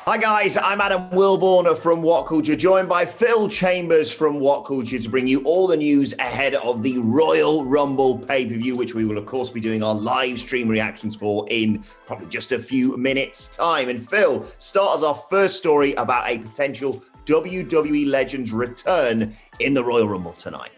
Hi guys, I'm Adam Wilborn from WhatCulture, joined by Phil Chambers from WhatCulture to bring you all the news ahead of the Royal Rumble pay-per-view, which we will of course be doing our live stream reactions for in probably just a few minutes' time. And Phil, start as our first story about a potential WWE legend's return in the Royal Rumble tonight.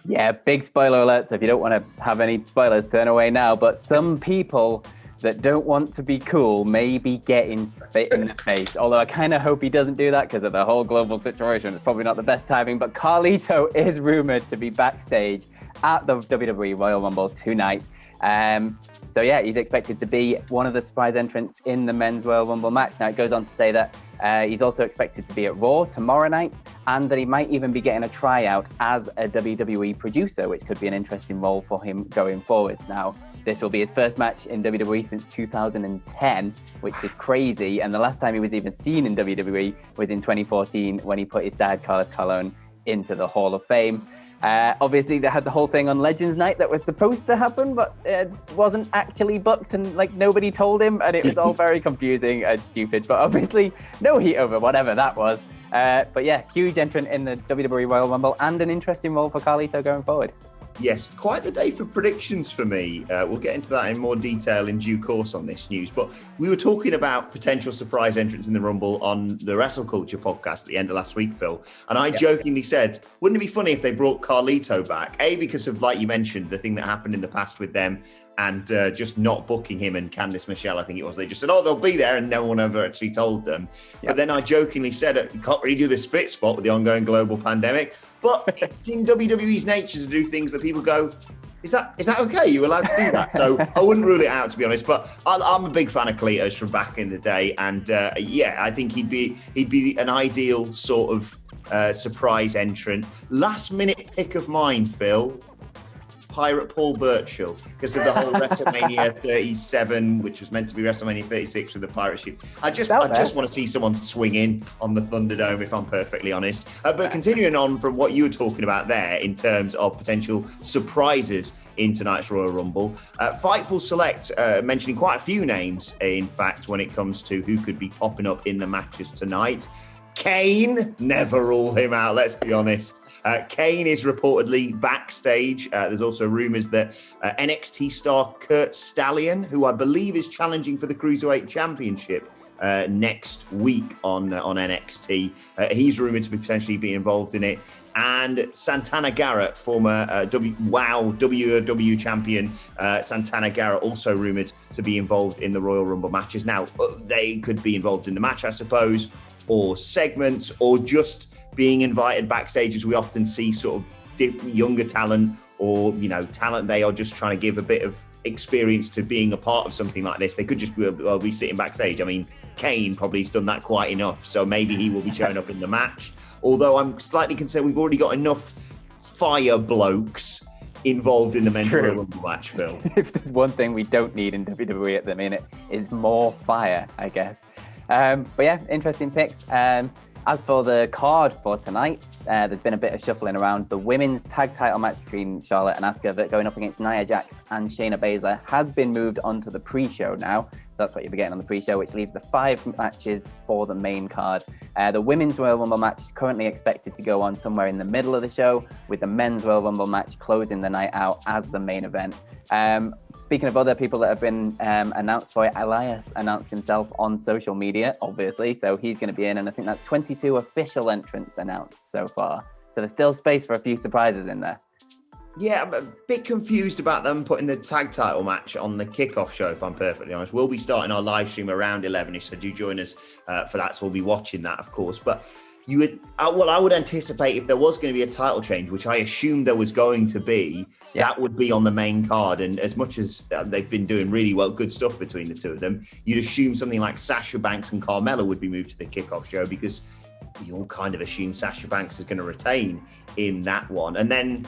Yeah, big spoiler alert, so if you don't want to have any spoilers, turn away now. But some people that don't want to be cool may be getting spit in the face. Although I kind of hope he doesn't do that because of the whole global situation. It's probably not the best timing, but Carlito is rumored to be backstage at the WWE Royal Rumble tonight. So yeah, he's expected to be one of the surprise entrants in the Men's Royal Rumble match. Now it goes on to say that he's also expected to be at Raw tomorrow night, and that he might even be getting a tryout as a WWE producer, which could be an interesting role for him going forwards. Now, this will be his first match in WWE since 2010, which is crazy. And the last time he was even seen in WWE was in 2014 when he put his dad, Carlos Colon, into the Hall of Fame. Obviously, they had the whole thing on Legends Night that was supposed to happen, but it wasn't actually booked, and like nobody told him, and it was all very confusing and stupid. But obviously, no heat over whatever that was. But yeah, huge entrant in the WWE Royal Rumble and an interesting role for Carlito going forward. Yes, quite the day for predictions for me. We'll get into that in more detail in due course on this news. But we were talking about potential surprise entrants in the Rumble on the WhatCulture podcast at the end of last week, Phil. And I jokingly said, wouldn't it be funny if they brought Carlito back? A, because of, like you mentioned, the thing that happened in the past with them and just not booking him and Candice Michelle, I think it was. They just said, oh, they'll be there, and no one ever actually told them. But then I jokingly said, you can't really do the split spot with the ongoing global pandemic. But it's in WWE's nature to do things that people go, is that okay? Are you allowed to do that? So I wouldn't rule it out, to be honest. But I'm a big fan of Carlitos from back in the day, and I think he'd be an ideal sort of surprise entrant. Last minute pick of mine, Phil. Pirate Paul Burchill, because of the whole WrestleMania 37, which was meant to be WrestleMania 36 with the pirate ship. I just want to see someone swing in on the Thunderdome, if I'm perfectly honest. But continuing on from what you were talking about there in terms of potential surprises in tonight's Royal Rumble, Fightful Select mentioning quite a few names, in fact, when it comes to who could be popping up in the matches tonight. Kane, never rule him out, let's be honest. Kane is reportedly backstage. There's also rumours that NXT star Kurt Stallion, who I believe is challenging for the Cruiserweight Championship next week on NXT, he's rumoured to be potentially be involved in it. And Santana Garrett, former WWE champion, Santana Garrett, also rumoured to be involved in the Royal Rumble matches. Now, they could be involved in the match, I suppose, or segments, or just being invited backstage, as we often see sort of younger talent or, talent they are just trying to give a bit of experience to being a part of something like this. They could just be sitting backstage. I mean, Kane probably has done that quite enough, so maybe he will be showing up in the match. Although I'm slightly concerned we've already got enough fire blokes involved in the Men's Royal Rumble match, Phil. If there's one thing we don't need in WWE at the minute, is more fire, I guess. But yeah, interesting picks. As for the card for tonight, there's been a bit of shuffling around. The women's tag title match between Charlotte and Asuka going up against Nia Jax and Shayna Baszler has been moved onto the pre-show now. So that's what you'll be getting on the pre-show, which leaves the 5 matches for the main card. The women's Royal Rumble match is currently expected to go on somewhere in the middle of the show, with the men's Royal Rumble match closing the night out as the main event. Speaking of other people that have been announced for it, Elias announced himself on social media, obviously, so he's going to be in, and I think that's 22 official entrants announced so far. So there's still space for a few surprises in there. Yeah, I'm a bit confused about them putting the tag title match on the kickoff show, if I'm perfectly honest. We'll be starting our live stream around 11ish, so do join us for that. So we'll be watching that, of course. But I would anticipate if there was going to be a title change, which I assumed there was going to be, that would be on the main card. And as much as they've been doing really good stuff between the two of them, you'd assume something like Sasha Banks and Carmella would be moved to the kickoff show, because we all kind of assume Sasha Banks is going to retain in that one. And then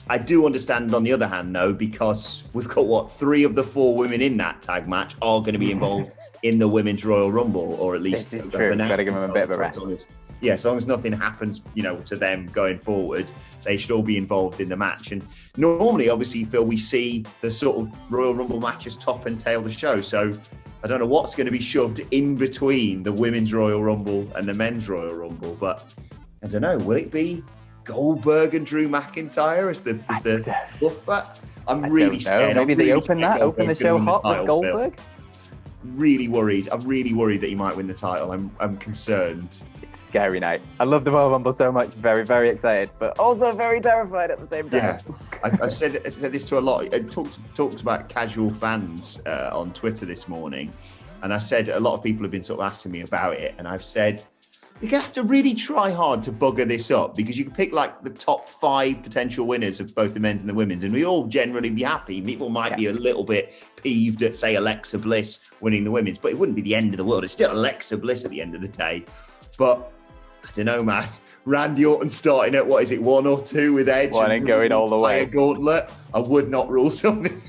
I do understand, on the other hand, though, because we've got, 3 of the 4 women in that tag match are going to be involved in the Women's Royal Rumble, or at least... This is true. Got to give them a bit of a rest. Yeah, as long as nothing happens, to them going forward, they should all be involved in the match. And normally, obviously, Phil, we see the sort of Royal Rumble matches top and tail the show. So I don't know what's going to be shoved in between the Women's Royal Rumble and the Men's Royal Rumble, but I don't know. Will it be Goldberg and Drew McIntyre as the buffer? I'm really scared. Maybe they open the show hot with Goldberg. Really worried. I'm really worried that he might win the title. I'm concerned. It's a scary night. I love the Royal Rumble so much. Very, very excited, but also very terrified at the same time. Yeah, I've said this to a lot. I talked about casual fans on Twitter this morning, and I said a lot of people have been sort of asking me about it, and I've said you're going to have to really try hard to bugger this up, because you can pick like the top 5 potential winners of both the men's and the women's, and we all generally be happy. People might be a little bit peeved at, say, Alexa Bliss winning the women's, but it wouldn't be the end of the world. It's still Alexa Bliss at the end of the day. But I don't know, man. Randy Orton starting at, 1 or 2 with Edge. And going all the way. A gauntlet. I would not rule something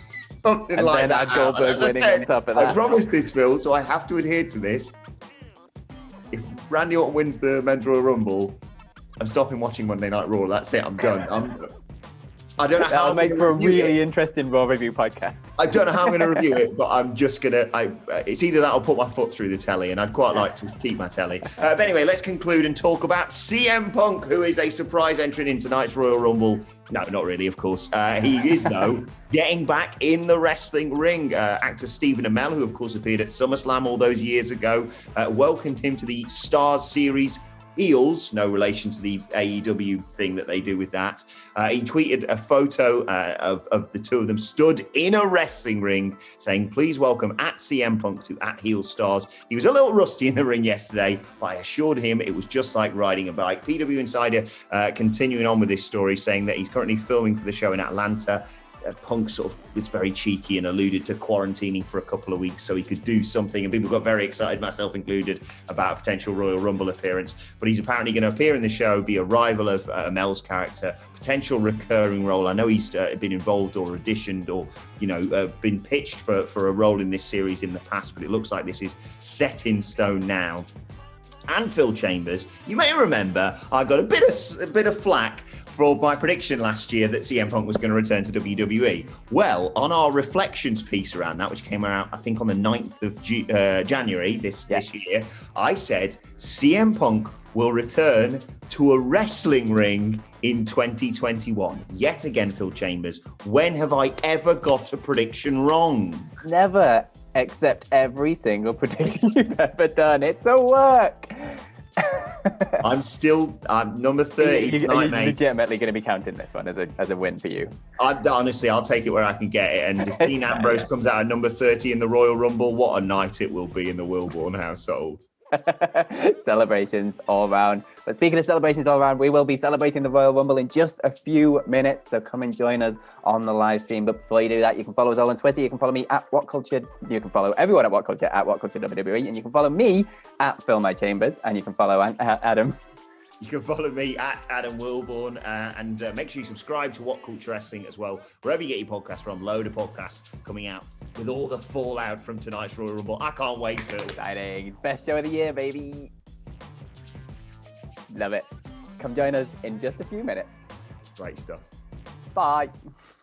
like that. And then add Goldberg winning on top of that. I promised this, Phil, so I have to adhere to this. If Randy Orton wins the Men's Royal Rumble, I'm stopping watching Monday Night Raw. That's it. I'm done. I don't know how. That'll make for a really interesting Raw review podcast. I don't know how I'm going to review it, but I'm just going to. It's either that or put my foot through the telly, and I'd quite like to keep my telly. But anyway, let's conclude and talk about CM Punk, who is a surprise entrant in tonight's Royal Rumble. No, not really, of course. He is, though, getting back in the wrestling ring. Actor Stephen Amell, who, of course, appeared at SummerSlam all those years ago, welcomed him to the Stars Series Heels, no relation to the AEW thing that they do with that. He tweeted a photo of the two of them stood in a wrestling ring saying, please welcome at CM Punk to at Heel Stars. He was a little rusty in the ring yesterday, but I assured him it was just like riding a bike. PW Insider continuing on with this story, saying that he's currently filming for the show in Atlanta. Punk sort of was very cheeky and alluded to quarantining for a couple of weeks so he could do something, and people got very excited, myself included, about a potential Royal Rumble appearance. But he's apparently going to appear in the show, be a rival of Mel's character, potential recurring role. I know he's been involved or auditioned or been pitched for a role in this series in the past, but it looks like this is set in stone now. And Phil Chambers, you may remember I got a bit of flack for my prediction last year that CM Punk was going to return to WWE. Well, on our reflections piece around that, which came out, I think, on the 9th of January this year, I said CM Punk will return to a wrestling ring in 2021. Yet again, Phil Chambers, when have I ever got a prediction wrong? Never, except every single prediction you've ever done. It's a work. I'm number 30 tonight, mate. You're legitimately going to be counting this one as a win for you. Honestly, I'll take it where I can get it. And if Dean Ambrose comes out at number 30 in the Royal Rumble, what a night it will be in the Wilborn household. Celebrations all around. But speaking of celebrations all around, we will be celebrating the Royal Rumble in just a few minutes, so come and join us on the live stream. But before you do that, you can follow us all on Twitter. You can follow me at WhatCulture. You can follow everyone at WhatCulture at WhatCulture WWE, and you can follow me at Phil My Chambers, and you can follow Adam. You can follow me at Adam Wilborn, and make sure you subscribe to WhatCulture Wrestling as well, wherever you get your podcasts from. Load of podcasts coming out with all the fallout from tonight's Royal Rumble. I can't wait, Phil. Exciting. It's best show of the year, baby. Love it. Come join us in just a few minutes. Great stuff. Bye.